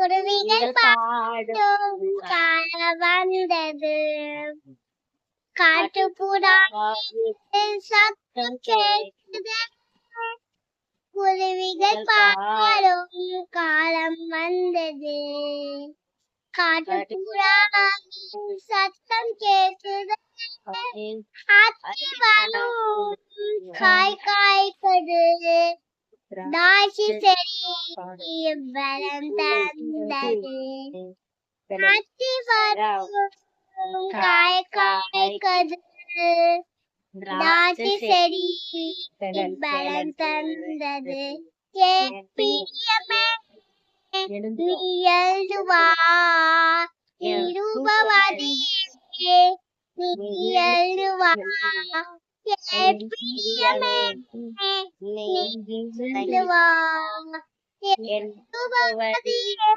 குருவிகள் பாடும் கால வந்தது காட்டுப்புறா சத்தம் கேட்குது குருவிகள் பாடும் காலம் வந்தது காட்டுப்புறா சத்தம் கேட்குது அத்தி வரும் காய் காய்க்குது தாசி செடி பலம் தந்தது அத்தி வரும் காய் காய்க்குது தாசி செடி பலம் தந்தது என் பிரியமே நீ எழுதுவா இருபவதியே நீ எழுதுவா என் பிரியமே நீ எழுதுவா இருபவதியே